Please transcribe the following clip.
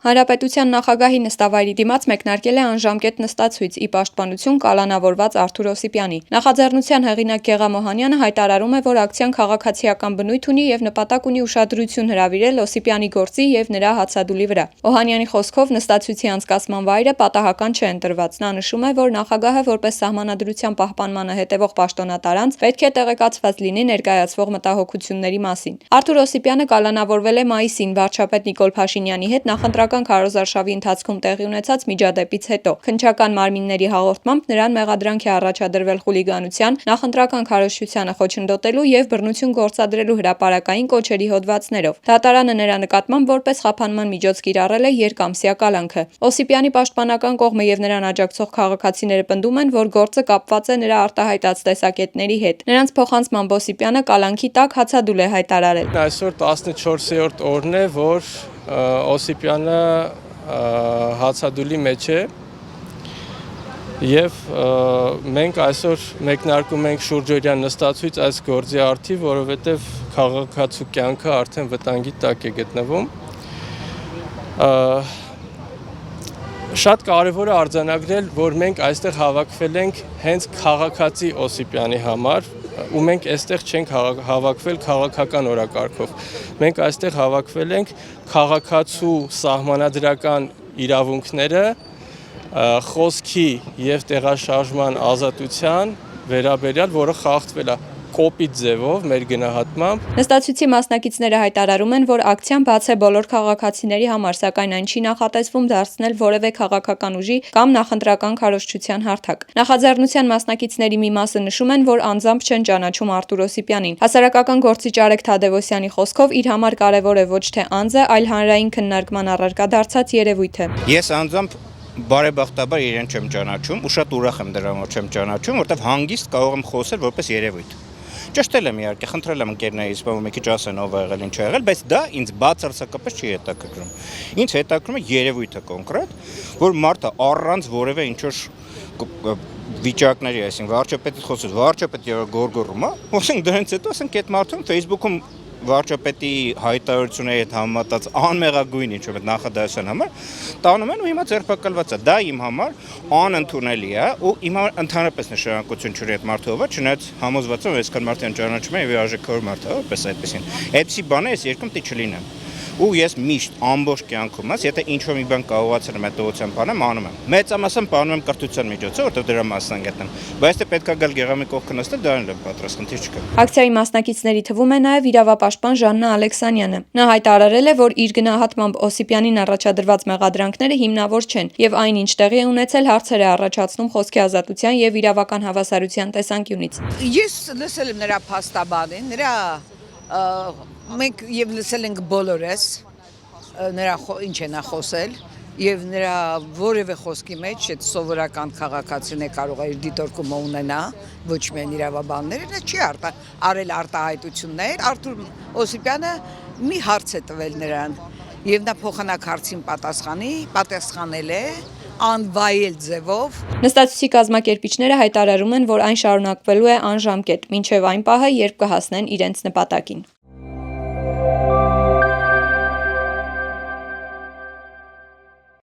Հանրապետության նախագահի նստավայրի դիմաց մեկնարկել է անժամկետ նստացույց՝ ի պաշտպանություն կալանավորված Արթուր Օսիպյանի։ Նախաձեռնության հեղինակ Գեղամ Օհանյանը հայտարարում է, որ ակցիան քաղաքացիական բնույթ ունի եւ նպատակ ունի ուշադրություն հրավիրել Օսիպյանի գործի եւ նրա հացադուլի վրա։ Օհանյանի խոսքով նստացույցի անցկացման վայրը պատահական չէ ընտրված։ Նա նշում է, որ նախագահը որպես սահմանադրության պահպանմանը հետևող պաշտոնատար անձ պետք է տեղեկացված լինի ներկայացվող մտահոգությունների մասին։ Արթուր Օսիպյանը կալանավորվել է մայիսին վարչապետ Նիկոլ Փաշինյանի հետ նախընտրական քարոզարշավի ընթացքում տեղի ունեցած միջադեպից հետո։ Քննչական մարմինների հաղորդմամբ նրան մեղադրանք է առաջադրվել խուլիգանության, նախընտրական քարոզչությանը խոչընդոտելու եւ բռնություն գործադրելու հրապարակային կոչերի հոդվածներով։ Դատարանը նրա նկատմամբ որպես խափանման միջոց կիրառել է երկամսյա կալանքը։ Օսիպյանի պաշտպանական կողմը եւ նրան աջակցող քաղաքացիները պնդում են, որ գործը կապված է նրա արտահայտած տեսակետների հետ։ Նրանց փոխանցմամբ Օսիպյանը կալանքի տակ հացադուլ է հայտարարել։ Այսօր 14-րդ օրն է, որ Օսիպյանը հացադուլի մեջ է եւ մենք այսօր մեկնարկում ենք շուրջօրյա նստացույց այս գործի առթիվ, որովհետեւ քաղաքացու կյանքը արդեն վտանգի տակ է գտնվում։ Շատ կարևոր է արձանագրել, որ մենք այստեղ հավաքվել ենք հենց քաղաքացի Օսիպյանի համար, ու մենք այստեղ չենք հավաքվել քաղաքական օրակարգով։ Մենք այստեղ հավաքվել ենք քաղաքացու սահմանադրական իրավունքները, խոսքի եւ տեղաշարժման ազատության վերաբերյալ, որը խախտվել է կոպիտ ձևով մեր գնահատմամբ։ Նստացույցի մասնակիցները հայտարարում են, որ ակցիան բաց է բոլոր քաղաքացիների համար, սակայն այն չի նախատեսվում դարձնել որևէ քաղաքական ուժի կամ նախընտրական քարոզչության հարթակ։ Նախաձեռնության մասնակիցների մի մասը նշում են, որ անձամբ չեն ճանաչում Արթուր Օսիպյանին։ Հասարակական գործիչ Արեգ Թադևոսյանի խոսքով իր համար կարևոր է ոչ թե անձը, այլ հանրային քննարկման առարկա դարձած երևույթը։ Ես անձամբ բարեբախտաբար իրեն չեմ ճանաչում ու շատ ուրախ եմ դրա համար չեմ ճանաչում, որովհետև հանգիստ կարող եմ խոսել որպես երևույթ։ Ճշտել եմ իհարկե, խնդրել եմ ընկերներից, որ մի քիչ ասեն ով ա եղել, ինչ ա եղել, բայց դա ինձ բացարձակապես չի հետաքրքրում։ Ինձ հետաքրքրում է երևույթը կոնկրետ, որ մարդը առանց որևէ ինչ-որ վիճակների, այսինքն վարչապետից խոսել, վարչապետը գորգորում է, ասենք դրանից հետո ասենք այդ մարդուն Facebook-ում վարչապետի հայտարարությունների հետ համեմատած անմեղագույն ինչ-որ նախադասության համար տանում են ու հիմա ձերբակալված է։ Դա իմ համար անընդունելի է ու իմ համար ընդհանրապես նշանակություն չունի այդ մարդու ով է, չնայած համոզված եմ, որ այսքան մարդյան ճանաչում եմ եւ արժեքավոր մարդ է, որպես այդպեսին։ Այդպիսի բանը ես երկում տի չլինեմ։ Ու ես միշտ ամբողջ կյանքումս, եթե ինչ-որ մի բան կարողացել եմ այդ ուղղությամբ անեմ, անում եմ։ Մեծամասամբ անում եմ կրթության միջոցով, որտեղ դրա մասն եմ գտնում։ Բայց դե պետքա գալ Գեղամի կողքը նստել, դրան եմ պատրաստ, խնդիր չկա։ Ակցիայի մասնակիցների թվում է նաև իրավապաշտպան Ժաննա Ալեքսանյանը։ Նա հայտարարել է, որ իր գնահատմամբ Օսիպյանին առաջադրված մեղադրանքները հիմնավոր չեն եւ այն ինչ տեղի է ունեցել հարցեր է առաջացնում խոսքի ազատության եւ իրավական հավասարության տեսանկյունից։ Ես լսել եմ նրա փաստաբանին, նրա մենք եւ լսել ենք բոլորս նրա ինչ է նա խոսել եւ նրա որևէ խոսքի մեջ այդ սովորական քաղաքացին է կարող է իր դիտարկումը ունենա, ոչ միայն իրավաբանները, նա չի արել արտահայտություններ։ Արթուր Օսիպյանը մի հարց է տվել նրան եւ նա փոխանակ հարցին պատասխանել է անվայել ձևով։ Նստացույցի կազմակերպիչները հայտարարում են, որ այն շարունակվելու է անժամկետ, մինչև այն պահը, երբ կհասնեն իրենց նպատակին։